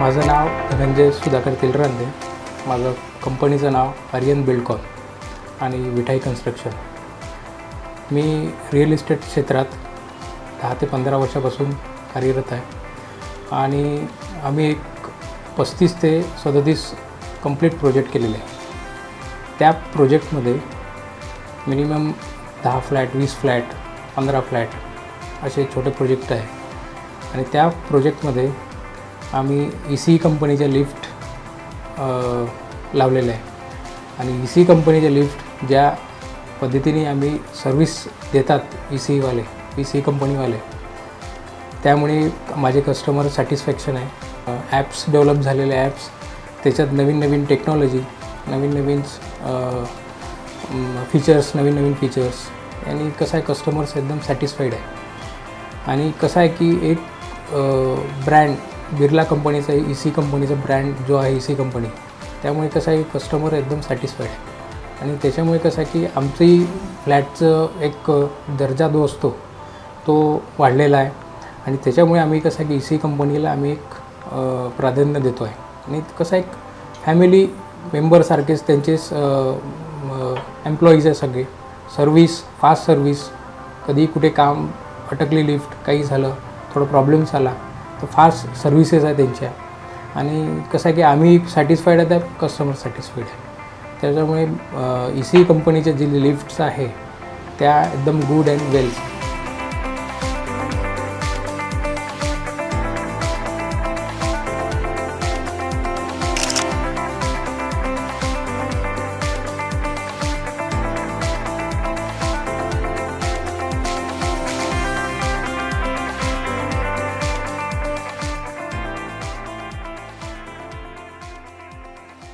माझं नाव धनंजय सुधाकर तिलरांदे. माझं कंपनीचं नाव आर्यन बिल्डकॉन आणि विठाई कन्स्ट्रक्शन. मी रिअल इस्टेट क्षेत्रात 10 ते 15 वर्षापासून कार्यरत आहे आणि आम्ही एक 35 ते 37 कंप्लीट प्रोजेक्ट केलेले आहे. त्या प्रोजेक्टमध्ये मिनिमम 10 फ्लॅट, 20 फ्लॅट, 15 फ्लॅट असे छोटे प्रोजेक्ट आहे आणि त्या प्रोजेक्टमध्ये आम्ही ECE कंपनीच्या लिफ्ट लावलेल्या आहे आणि ECE कंपनीच्या लिफ्ट ज्या पद्धतीने आम्ही सर्विस देतात ECE कंपनीवाले, त्यामुळे माझे कस्टमर सॅटिस्फॅक्शन आहे. ॲप्स डेव्हलप झालेले ॲप्स, त्याच्यात नवीन टेक्नॉलॉजी, नवीन फीचर्स आणि कसं आहे कस्टमर्स एकदम सॅटिस्फाईड आहे. आणि कसं आहे की एक ब्रँड बिर्ला कंपनीचा ECE कंपनीचा ब्रँड जो आहे ECE कंपनी, त्यामुळे कसं आहे कस्टमर एकदम सॅटिस्फाईड आहे आणि त्याच्यामुळे कसं आहे की आमची फ्लॅटचं एक दर्जा जो असतो तो वाढलेला आहे आणि त्याच्यामुळे आम्ही कसं आहे की ECE कंपनीला आम्ही एक प्राधान्य देतो आहे. आणि कसं एक फॅमिली मेंबरसारखेच त्यांचेच एम्प्लॉईज आहे सगळे. फास्ट सर्विस, कधी कुठे काम अटकली लिफ्ट, काही झालं, थोडं प्रॉब्लेम्स आला तर फास्ट सर्व्हिसेस आहे त्यांच्या. आणि कसं आहे की आम्ही सॅटिस्फाईड आहे, त्या कस्टमर सॅटिस्फाईड आहे. त्याच्यामुळे ECE कंपनीच्या जे लिफ्ट्स आहे त्या एकदम गुड अँड वेल